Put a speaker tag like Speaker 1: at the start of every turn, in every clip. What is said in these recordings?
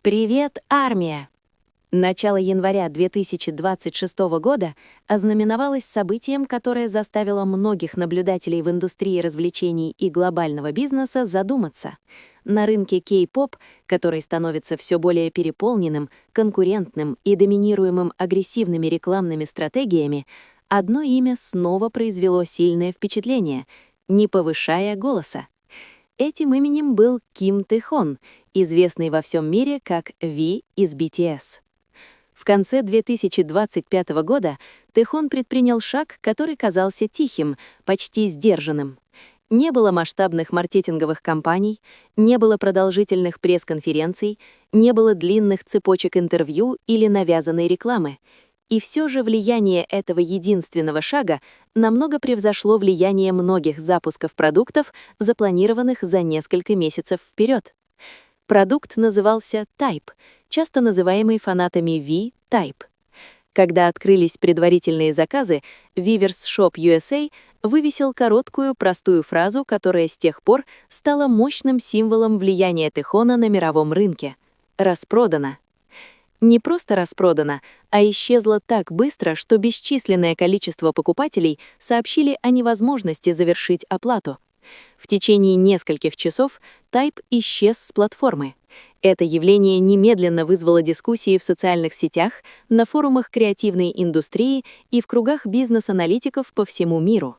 Speaker 1: Привет, армия! Начало января 2026 года ознаменовалось событием, которое заставило многих наблюдателей в индустрии развлечений и глобального бизнеса задуматься. На рынке кей-поп, который становится все более переполненным, конкурентным и доминируемым агрессивными рекламными стратегиями, одно имя снова произвело сильное впечатление, не повышая голоса. Этим именем был Ким Тэ-хон, известный во всем мире как V из BTS. В конце 2025 года Тэ-хон предпринял шаг, который казался тихим, почти сдержанным. Не было масштабных маркетинговых кампаний, не было продолжительных пресс-конференций, не было длинных цепочек интервью или навязанной рекламы. И все же влияние этого единственного шага намного превзошло влияние многих запусков продуктов, запланированных за несколько месяцев вперед. Продукт назывался Type, часто называемый фанатами V Type. Когда открылись предварительные заказы, Weavers Shop USA вывесил короткую, простую фразу, которая с тех пор стала мощным символом влияния Тэ-хона на мировом рынке. «Распродано». Не просто распродано, а исчезло так быстро, что бесчисленное количество покупателей сообщили о невозможности завершить оплату. В течение нескольких часов Type исчез с платформы. Это явление немедленно вызвало дискуссии в социальных сетях, на форумах креативной индустрии и в кругах бизнес-аналитиков по всему миру.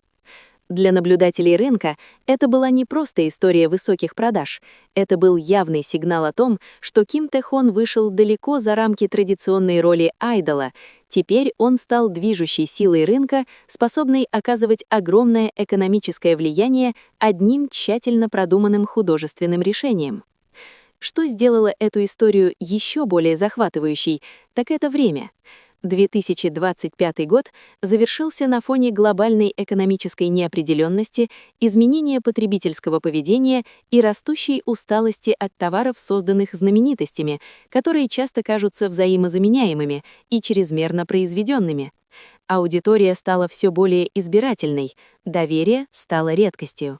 Speaker 1: Для наблюдателей рынка это была не просто история высоких продаж, это был явный сигнал о том, что Ким Тэ-хон вышел далеко за рамки традиционной роли айдола. Теперь он стал движущей силой рынка, способной оказывать огромное экономическое влияние одним тщательно продуманным художественным решением. Что сделало эту историю еще более захватывающей, так это время. 2025 год завершился на фоне глобальной экономической неопределенности, изменения потребительского поведения и растущей усталости от товаров, созданных знаменитостями, которые часто кажутся взаимозаменяемыми и чрезмерно произведенными. Аудитория стала все более избирательной, доверие стало редкостью.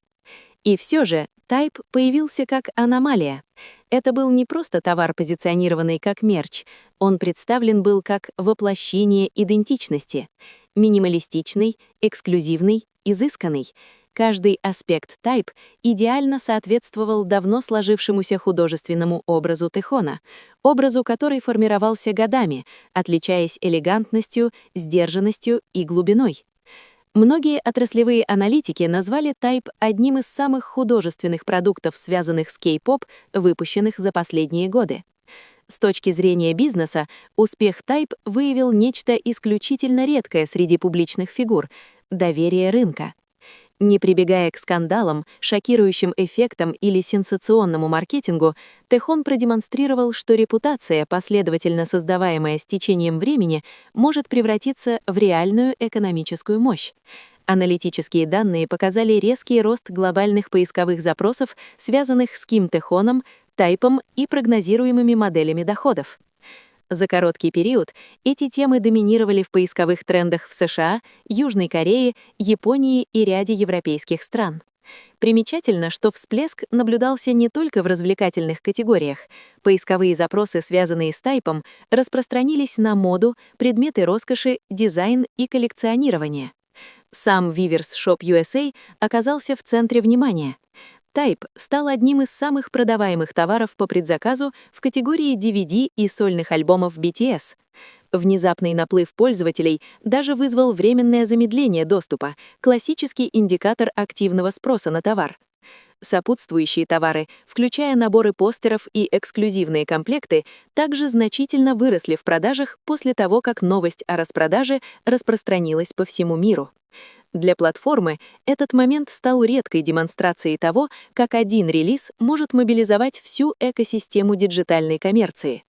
Speaker 1: И все же Type появился как аномалия. Это был не просто товар, позиционированный как мерч, он представлен был как воплощение идентичности. Минималистичный, эксклюзивный, изысканный. Каждый аспект Type идеально соответствовал давно сложившемуся художественному образу Тэ-хона, образу, который формировался годами, отличаясь элегантностью, сдержанностью и глубиной. Многие отраслевые аналитики назвали Type одним из самых художественных продуктов, связанных с кей-поп, выпущенных за последние годы. С точки зрения бизнеса, успех Type выявил нечто исключительно редкое среди публичных фигур — доверие рынка. Не прибегая к скандалам, шокирующим эффектам или сенсационному маркетингу, Тэ-хон продемонстрировал, что репутация, последовательно создаваемая с течением времени, может превратиться в реальную экономическую мощь. Аналитические данные показали резкий рост глобальных поисковых запросов, связанных с Ким Тэ-хоном, Type'ом и прогнозируемыми моделями доходов. За короткий период эти темы доминировали в поисковых трендах в США, Южной Корее, Японии и ряде европейских стран. Примечательно, что всплеск наблюдался не только в развлекательных категориях. Поисковые запросы, связанные с Type'ом, распространились на моду, предметы роскоши, дизайн и коллекционирование. Сам Weavers Shop USA оказался в центре внимания. Type стал одним из самых продаваемых товаров по предзаказу в категории DVD и сольных альбомов BTS. Внезапный наплыв пользователей даже вызвал временное замедление доступа, классический индикатор активного спроса на товар. Сопутствующие товары, включая наборы постеров и эксклюзивные комплекты, также значительно выросли в продажах после того, как новость о распродаже распространилась по всему миру. Для платформы этот момент стал редкой демонстрацией того, как один релиз может мобилизовать всю экосистему диджитальной коммерции.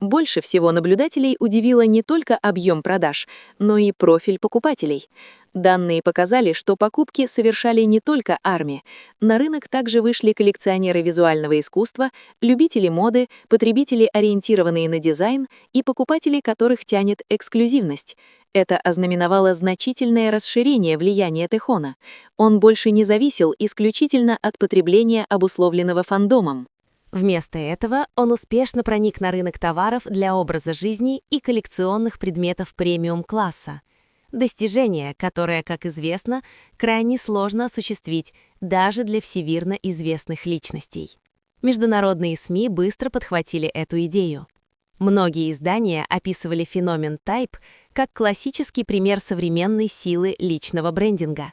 Speaker 1: Больше всего наблюдателей удивило не только объем продаж, но и профиль покупателей. Данные показали, что покупки совершали не только армии. На рынок также вышли коллекционеры визуального искусства, любители моды, потребители, ориентированные на дизайн, и покупатели, которых тянет эксклюзивность. Это ознаменовало значительное расширение влияния Тэ-хона. Он больше не зависел исключительно от потребления, обусловленного фандомом. Вместо этого он успешно проник на рынок товаров для образа жизни и коллекционных предметов премиум-класса. Достижение, которое, как известно, крайне сложно осуществить даже для всемирно известных личностей. Международные СМИ быстро подхватили эту идею. Многие издания описывали феномен Type как классический пример современной силы личного брендинга.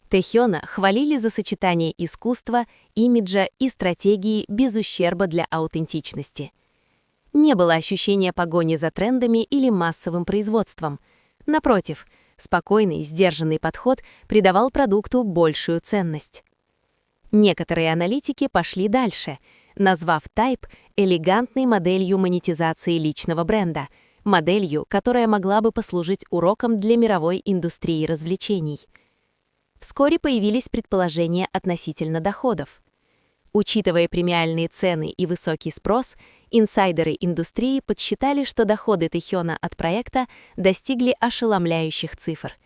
Speaker 1: Тэхёна хвалили за сочетание искусства, имиджа и стратегии без ущерба для аутентичности. Не было ощущения погони за трендами или массовым производством. Напротив, спокойный, сдержанный подход придавал продукту большую ценность. Некоторые аналитики пошли дальше, назвав Type элегантной моделью монетизации личного бренда, моделью, которая могла бы послужить уроком для мировой индустрии развлечений. Вскоре появились предположения относительно доходов. Учитывая премиальные цены и высокий спрос, инсайдеры индустрии подсчитали, что доходы Тэхёна от проекта достигли ошеломляющих цифр.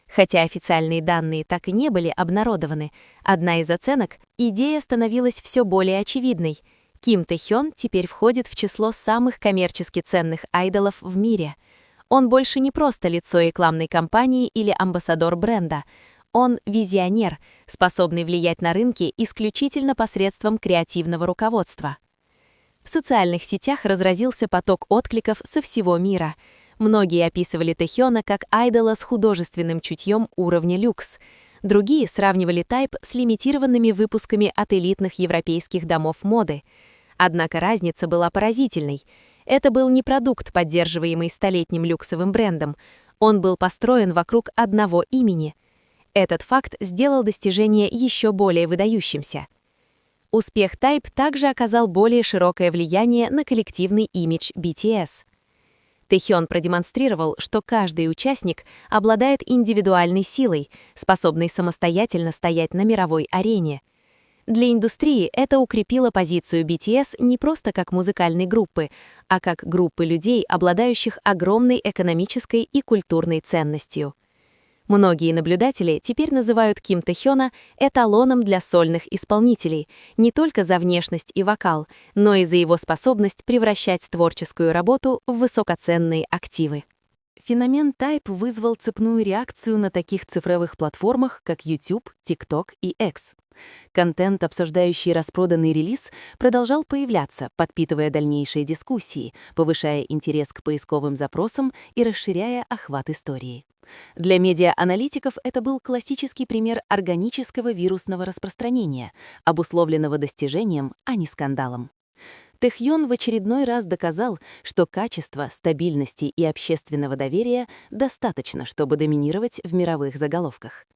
Speaker 1: Хотя официальные данные так и не были обнародованы, одна из оценок, идея становилась все более очевидной. Ким Тэхён теперь входит в число самых коммерчески ценных айдолов в мире. Он больше не просто лицо рекламной кампании или амбассадор бренда. Он визионер, способный влиять на рынки исключительно посредством креативного руководства. В социальных сетях разразился поток откликов со всего мира. Многие описывали Тэхёна как айдола с художественным чутьем уровня люкс. Другие сравнивали Type с лимитированными выпусками от элитных европейских домов моды. Однако разница была поразительной. Это был не продукт, поддерживаемый столетним люксовым брендом. Он был построен вокруг одного имени. Этот факт сделал достижение еще более выдающимся. Успех Type также оказал более широкое влияние на коллективный имидж BTS. Тэхён продемонстрировал, что каждый участник обладает индивидуальной силой, способной самостоятельно стоять на мировой арене. Для индустрии это укрепило позицию BTS не просто как музыкальной группы, а как группы людей, обладающих огромной экономической и культурной ценностью. Многие наблюдатели теперь называют Ким Тэхёна эталоном для сольных исполнителей, не только за внешность и вокал, но и за его способность превращать творческую работу в высокоценные активы. Феномен Type вызвал цепную реакцию на таких цифровых платформах, как YouTube, TikTok и X. Контент, обсуждающий распроданный релиз, продолжал появляться, подпитывая дальнейшие дискуссии, повышая интерес к поисковым запросам и расширяя охват истории. Для медиа-аналитиков это был классический пример органического вирусного распространения, обусловленного достижением, а не скандалом. Тэхён в очередной раз доказал, что качества, стабильности и общественного доверия достаточно, чтобы доминировать в мировых заголовках.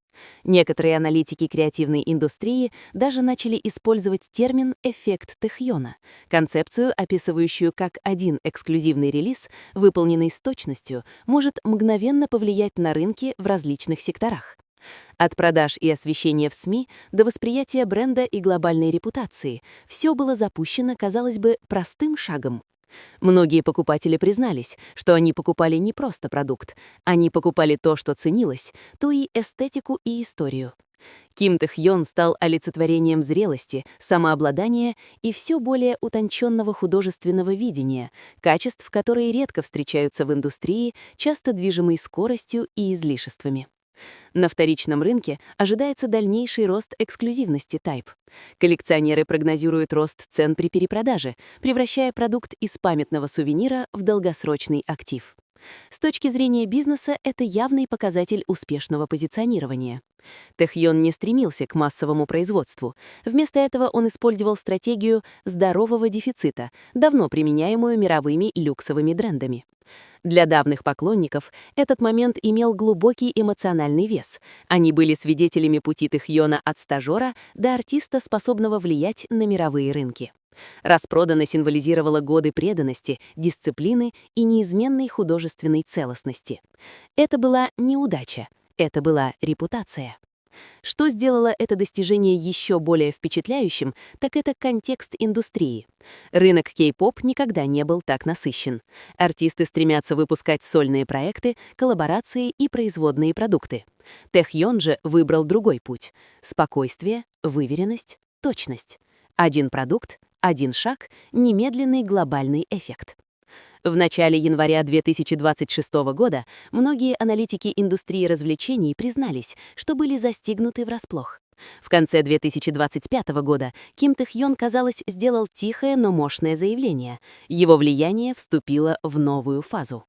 Speaker 1: Некоторые аналитики креативной индустрии даже начали использовать термин «эффект Тэхёна», концепцию, описывающую, как один эксклюзивный релиз, выполненный с точностью, может мгновенно повлиять на рынки в различных секторах. От продаж и освещения в СМИ до восприятия бренда и глобальной репутации все было запущено, казалось бы, простым шагом. Многие покупатели признались, что они покупали не просто продукт, они покупали то, что ценилось, то и эстетику и историю. Ким Тэхён стал олицетворением зрелости, самообладания и все более утонченного художественного видения, качеств, которые редко встречаются в индустрии, часто движимой скоростью и излишествами. На вторичном рынке ожидается дальнейший рост эксклюзивности Type. Коллекционеры прогнозируют рост цен при перепродаже, превращая продукт из памятного сувенира в долгосрочный актив. С точки зрения бизнеса это явный показатель успешного позиционирования. Тэхён не стремился к массовому производству. Вместо этого он использовал стратегию здорового дефицита, давно применяемую мировыми люксовыми брендами. Для давних поклонников этот момент имел глубокий эмоциональный вес. Они были свидетелями пути Тэхёна от стажера до артиста, способного влиять на мировые рынки. Распродано символизировало годы преданности, дисциплины и неизменной художественной целостности. Это была неудача, это была репутация. Что сделало это достижение еще более впечатляющим, так это контекст индустрии. Рынок кей-поп никогда не был так насыщен. Артисты стремятся выпускать сольные проекты, коллаборации и производные продукты. Тэхён же выбрал другой путь — спокойствие, выверенность, точность. Один продукт, Один шаг — немедленный глобальный эффект. В начале января 2026 года многие аналитики индустрии развлечений признались, что были застигнуты врасплох. В конце 2025 года Ким Тэх Йон, казалось, сделал тихое, но мощное заявление. Его влияние вступило в новую фазу.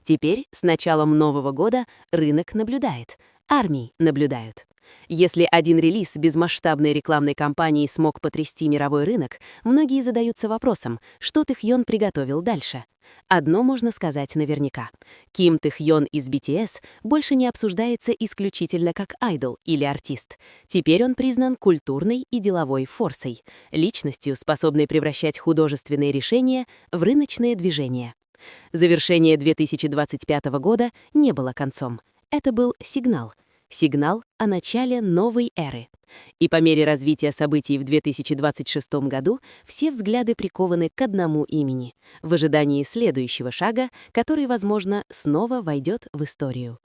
Speaker 1: Теперь, с началом нового года, рынок наблюдает, армии наблюдают. Если один релиз без масштабной рекламной кампании смог потрясти мировой рынок, многие задаются вопросом, что Тэх Йон приготовил дальше. Одно можно сказать наверняка. Ким Тэх Йон из BTS больше не обсуждается исключительно как айдол или артист. Теперь он признан культурной и деловой форсой, личностью, способной превращать художественные решения в рыночные движения. Завершение 2025 года не было концом. Это был сигнал. Сигнал о начале новой эры. И по мере развития событий в 2026 году все взгляды прикованы к одному имени, в ожидании следующего шага, который, возможно, снова войдет в историю.